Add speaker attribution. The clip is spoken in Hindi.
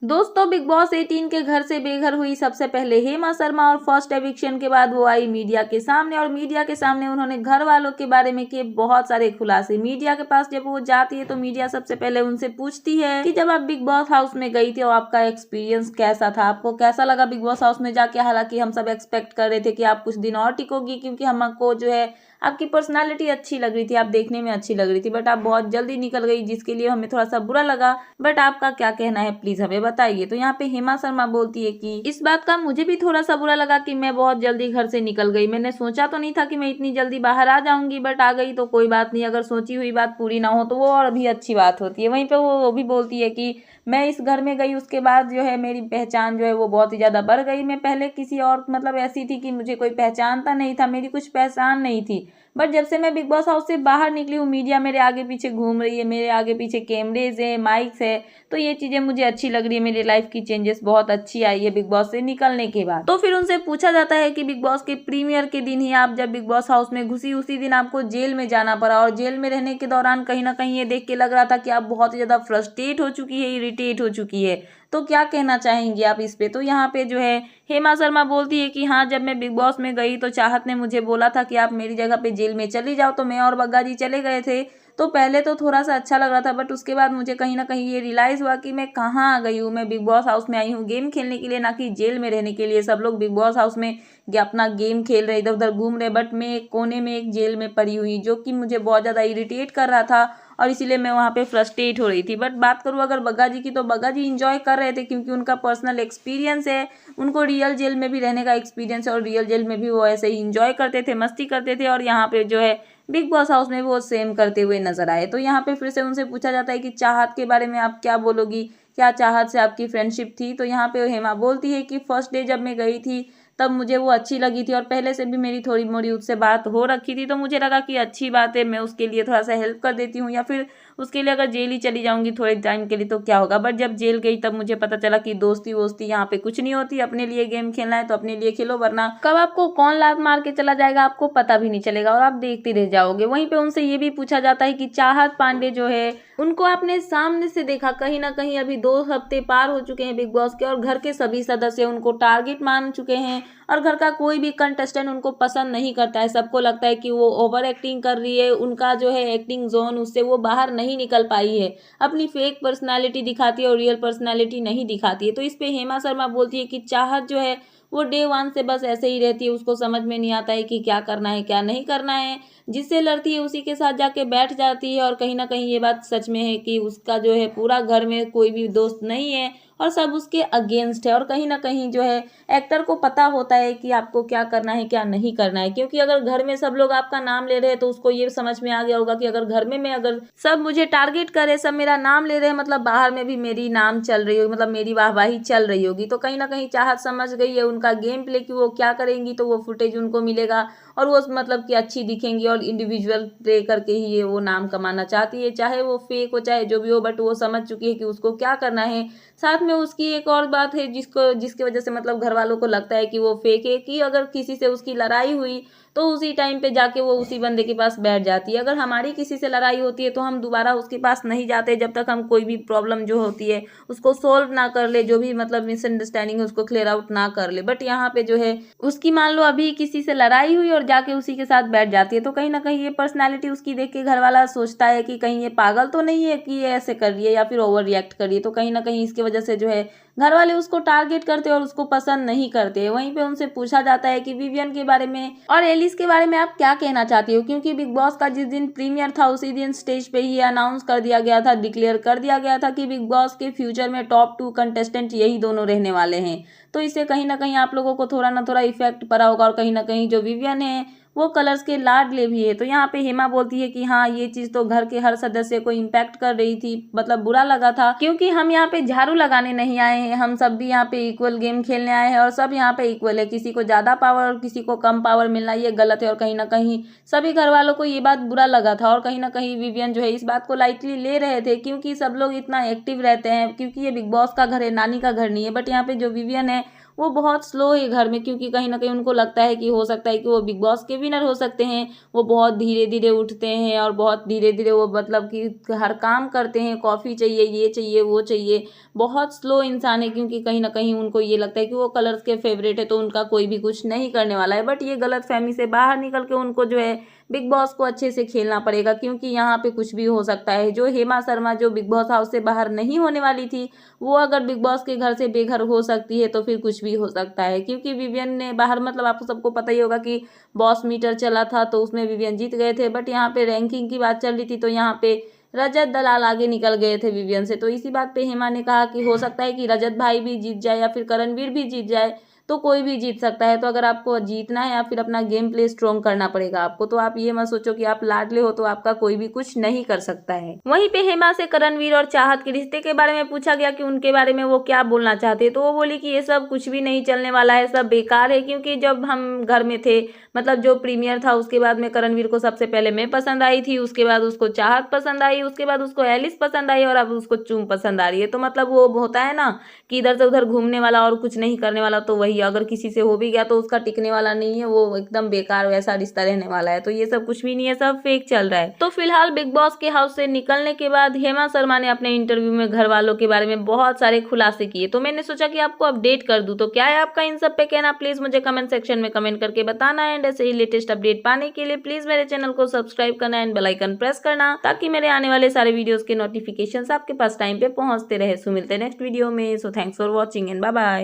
Speaker 1: दोस्तों बिग बॉस 18 के घर से बेघर हुई सबसे पहले हेमा शर्मा और फर्स्ट एविक्शन के बाद वो आई मीडिया के सामने और मीडिया के सामने उन्होंने घर वालों के बारे में किए बहुत सारे खुलासे। मीडिया के पास जब वो जाती है तो मीडिया सबसे पहले उनसे पूछती है कि जब आप बिग बॉस हाउस में गई थी और आपका एक्सपीरियंस कैसा था, आपको कैसा लगा बिग बॉस हाउस में जाके। हालांकि हम सब एक्सपेक्ट कर रहे थे कि आप कुछ दिन और टिकोगी क्योंकि हमको जो है आपकी पर्सनालिटी अच्छी लग रही थी, आप देखने में अच्छी लग रही थी, बट आप बहुत जल्दी निकल गई जिसके लिए हमें थोड़ा सा बुरा लगा। बट आपका क्या कहना है प्लीज हमें बताइए। तो यहाँ पे हेमा शर्मा बोलती है कि इस बात का मुझे भी थोड़ा सा बुरा लगा कि मैं बहुत जल्दी घर से निकल गई। मैंने सोचा तो नहीं था कि मैं इतनी जल्दी बाहर आ जाऊंगी, बट आ गई तो कोई बात नहीं। अगर सोची हुई बात पूरी ना हो तो वो और भी अच्छी बात होती है। वहीं पे वो भी बोलती है कि मैं इस घर में गई उसके बाद जो है मेरी पहचान जो है वो बहुत ही ज़्यादा बढ़ गई। मैं पहले किसी और मतलब ऐसी थी कि मुझे कोई पहचानता नहीं था, मेरी कुछ पहचान नहीं थी, बट जब से मैं बिग बॉस हाउस से बाहर निकली हूँ मीडिया मेरे आगे पीछे घूम रही है, मेरे आगे पीछे कैमरेज है, माइक्स है, तो ये चीज़ें मुझे अच्छी लग रही है। मेरी लाइफ की चेंजेस बहुत अच्छी आई है बिग बॉस से निकलने के बाद। तो फिर उनसे पूछा जाता है कि बिग बॉस के प्रीमियर के दिन ही आप जब बिग बॉस हाउस में घुसी उसी दिन आपको जेल में जाना पड़ा और जेल में रहने के दौरान कहीं ना कहीं ये देख के लग रहा था कि आप बहुत ही ज़्यादा फ्रस्ट्रेट हो चुकी है, इरिटेट हो चुकी है। तो क्या कहना चाहेंगे आप इस पे। तो यहाँ पे जो है हेमा शर्मा बोलती है कि हाँ, जब मैं बिग बॉस में गई तो चाहत ने मुझे बोला था कि आप मेरी जगह पे जेल में चली जाओ, तो मैं और बग्गा जी चले गए थे। तो पहले तो थोड़ा सा अच्छा लग रहा था, बट उसके बाद मुझे कहीं ना कहीं ये रियलाइज़ हुआ कि मैं कहाँ आ गई हूँ। मैं बिग बॉस हाउस में आई हूँ गेम खेलने के लिए, ना कि जेल में रहने के लिए। सब लोग बिग बॉस हाउस में अपना गेम खेल रहे, इधर उधर घूम रहे, बट मैं एक कोने में एक जेल में पड़ी हुई, जो कि मुझे बहुत ज़्यादा इरिटेट कर रहा था और इसीलिए मैं वहाँ पे फ्रस्ट्रेट हो रही थी। बट बात करूँ अगर बग्गा जी की, तो बग्गा जी इंजॉय कर रहे थे क्योंकि उनका पर्सनल एक्सपीरियंस है, उनको रियल जेल में भी रहने का एक्सपीरियंस है और रियल जेल में भी वो ऐसे ही इंजॉय करते थे, मस्ती करते थे, और यहाँ पे जो है बिग बॉस हाउस में वो सेम करते हुए नजर आए। तो यहाँ पे फिर से उनसे पूछा जाता है कि चाहत के बारे में आप क्या बोलोगी, क्या चाहत से आपकी फ्रेंडशिप थी। तो यहाँ पे हेमा बोलती है कि फर्स्ट डे जब मैं गई थी तब मुझे वो अच्छी लगी थी और पहले से भी मेरी थोड़ी मोड़ी उससे बात हो रखी थी, तो मुझे लगा कि अच्छी बात है, मैं उसके लिए थोड़ा सा हेल्प कर देती हूँ, या फिर उसके लिए अगर जेल ही चली जाऊंगी थोड़े टाइम के लिए तो क्या होगा। बट जब जेल गई तब मुझे पता चला कि दोस्ती वोस्ती यहाँ पे कुछ नहीं होती। अपने लिए गेम खेलना है तो अपने लिए खेलो, वरना कब आपको कौन लात मार के चला जाएगा आपको पता भी नहीं चलेगा और आप देखते रह जाओगे। वहीं पे उनसे ये भी पूछा जाता है कि चाहत पांडे जो है उनको आपने सामने से देखा, कहीं ना कहीं अभी 2 हफ्ते पार हो चुके हैं बिग बॉस के और घर के सभी सदस्य उनको टारगेट मान चुके हैं और घर का कोई भी कंटेस्टेंट उनको पसंद नहीं करता है। सबको लगता है कि वो ओवर एक्टिंग कर रही है, उनका जो है एक्टिंग जोन उससे वो बाहर नहीं निकल पाई है, अपनी फेक पर्सनालिटी दिखाती है और रियल पर्सनालिटी नहीं दिखाती है। तो इस पे हेमा शर्मा बोलती है कि चाहत जो है वो डे 1 से बस ऐसे ही रहती है, उसको समझ में नहीं आता है कि क्या करना है क्या नहीं करना है, जिससे लड़ती है उसी के साथ जाके बैठ जाती है। और कहीं ना कहीं ये बात सच में है कि उसका जो है पूरा घर में कोई भी दोस्त नहीं है और सब उसके अगेंस्ट है। और कहीं ना कहीं जो है एक्टर को पता होता है कि आपको क्या करना है क्या नहीं करना है, क्योंकि अगर घर में सब लोग आपका नाम ले रहे हैं तो उसको ये समझ में आ गया होगा कि अगर घर में मैं अगर सब मुझे टारगेट करे, सब मेरा नाम ले रहे हैं, मतलब बाहर में भी मेरी नाम चल रही होगी, मतलब मेरी वाहवाही चल रही होगी। तो कहीं ना कहीं चाहत समझ गई है उनका गेम प्ले कि वो क्या करेंगी, तो वो फुटेज उनको मिलेगा और वो मतलब कि अच्छी दिखेंगी और इंडिविजुअल प्ले करके ही ये वो नाम कमाना चाहती है, चाहे वो फेक हो चाहे जो भी हो, बट वो समझ चुकी है कि उसको क्या करना है। साथ में उसकी एक और बात है जिसकी वजह से मतलब घर वालों को लगता है कि वो फेक है, कि अगर किसी से उसकी लड़ाई हुई तो उसी टाइम पे जाके वो उसी बंदे के पास बैठ जाती है। अगर हमारी किसी से लड़ाई होती है तो हम दोबारा उसके पास नहीं जाते जब तक हम कोई भी प्रॉब्लम जो होती है उसको सोल्व ना कर ले, जो भी मतलब मिसअंडरस्टैंडिंग है उसको क्लियर आउट ना कर ले। बट यहाँ पे जो है उसकी मान लो अभी किसी से लड़ाई हुई और जाके उसी के साथ बैठ जाती है, तो कहीं ना कहीं ये पर्सनैलिटी उसकी देख के घर वाला सोचता है कि कहीं ये पागल तो नहीं है कि ये ऐसे कर रही है या फिर ओवर रिएक्ट कर रही है। तो कहीं ना कहीं इसकी वजह से जो है घर वाले उसको टारगेट करते और उसको पसंद नहीं करते। वहीं पे उनसे पूछा जाता है कि विवियन के बारे में और एलिस के बारे में आप क्या कहना चाहती हो, क्योंकि बिग बॉस का जिस दिन प्रीमियर था उसी दिन स्टेज पे ही अनाउंस कर दिया गया था, डिक्लेयर कर दिया गया था कि बिग बॉस के फ्यूचर में टॉप 2 कंटेस्टेंट यही दोनों रहने वाले हैं। तो इससे कहीं ना कहीं आप लोगों को थोड़ा ना थोड़ा इफेक्ट पड़ा होगा और कहीं ना कहीं जो विवियन है वो कलर्स के लाडले भी है। तो यहाँ पे हेमा बोलती है कि हाँ, ये चीज तो घर के हर सदस्य को इम्पैक्ट कर रही थी, मतलब बुरा लगा था, क्योंकि हम यहाँ पे झाड़ू लगाने नहीं आए हैं, हम सब भी यहाँ पे इक्वल गेम खेलने आए हैं और सब यहाँ पे इक्वल है, किसी को ज्यादा पावर और किसी को कम पावर मिलना ये गलत है। और कहीं ना कहीं सभी घर वालों को ये बात बुरा लगा था और कहीं ना कहीं विवियन जो है इस बात को लाइटली ले रहे थे, क्योंकि सब लोग इतना एक्टिव रहते हैं, क्योंकि ये बिग बॉस का घर है, नानी का घर नहीं है। बट यहाँ पे जो विवियन है वो बहुत स्लो है घर में, क्योंकि कहीं ना कहीं उनको लगता है कि हो सकता है कि वो बिग बॉस के विनर हो सकते हैं। वो बहुत धीरे धीरे उठते हैं और बहुत धीरे धीरे वो मतलब कि हर काम करते हैं, कॉफ़ी चाहिए, ये चाहिए, वो चाहिए। बहुत स्लो इंसान है, क्योंकि कहीं ना कहीं उनको ये लगता है कि वो कलर्स के फेवरेट है तो उनका कोई भी कुछ नहीं करने वाला है। बट ये गलत फहमी से बाहर निकल के उनको जो है बिग बॉस को अच्छे से खेलना पड़ेगा, क्योंकि यहाँ पे कुछ भी हो सकता है। जो हेमा शर्मा जो बिग बॉस हाउस से बाहर नहीं होने वाली थी, वो अगर बिग बॉस के घर से बेघर हो सकती है तो फिर कुछ भी हो सकता है। क्योंकि विवियन ने बाहर मतलब आपको सबको पता ही होगा कि बॉस मीटर चला था तो उसमें विवियन जीत गए थे। बट यहाँ पे रैंकिंग की बात चल रही थी तो यहाँ पे रजत दलाल आगे निकल गए थे विवियन से। तो इसी बात पे हेमा ने कहा कि हो सकता है कि रजत भाई भी जीत जाए या फिर करणवीर भी जीत जाए, तो कोई भी जीत सकता है। तो अगर आपको जीतना है या फिर अपना गेम प्ले स्ट्रॉन्ग करना पड़ेगा आपको, तो आप ये मत सोचो कि आप लाडले हो तो आपका कोई भी कुछ नहीं कर सकता है। वहीं पे हेमा से करणवीर और चाहत के रिश्ते के बारे में पूछा गया कि उनके बारे में वो क्या बोलना चाहते हैं, तो वो बोली कि ये सब कुछ भी नहीं चलने वाला है, सब बेकार है। क्योंकि जब हम घर में थे, मतलब जो प्रीमियर था, उसके बाद में करणवीर को सबसे पहले मैं पसंद आई थी, उसके बाद उसको चाहत पसंद आई, उसके बाद उसको एलिस पसंद आई और अब उसको चूम पसंद आ रही है। तो मतलब वो होता है ना कि इधर से उधर घूमने वाला और कुछ नहीं करने वाला, तो वही अगर किसी से हो भी गया तो उसका टिकने वाला नहीं है, वो एकदम बेकार वैसा रिश्ता रहने वाला है। तो ये सब कुछ भी नहीं है, सब फेक चल रहा है। तो फिलहाल बिग बॉस के हाउस से निकलने के बाद हेमा शर्मा ने अपने इंटरव्यू में घर वालों के बारे में बहुत सारे खुलासे किए, तो मैंने सोचा कि आपको अपडेट कर दूं। तो क्या है आपका इन सब पे कहना, प्लीज मुझे कमेंट सेक्शन में कमेंट करके बताना। एंड ऐसे ही लेटेस्ट अपडेट पाने के लिए प्लीज मेरे चैनल को सब्सक्राइब करना एंड बेल आइकन प्रेस करना, ताकि मेरे आने वाले सारे वीडियोस के नोटिफिकेशंस आपके पास टाइम पे पहुंचते रहे। सो मिलते हैं नेक्स्ट वीडियो में। So thanks for watching and bye bye.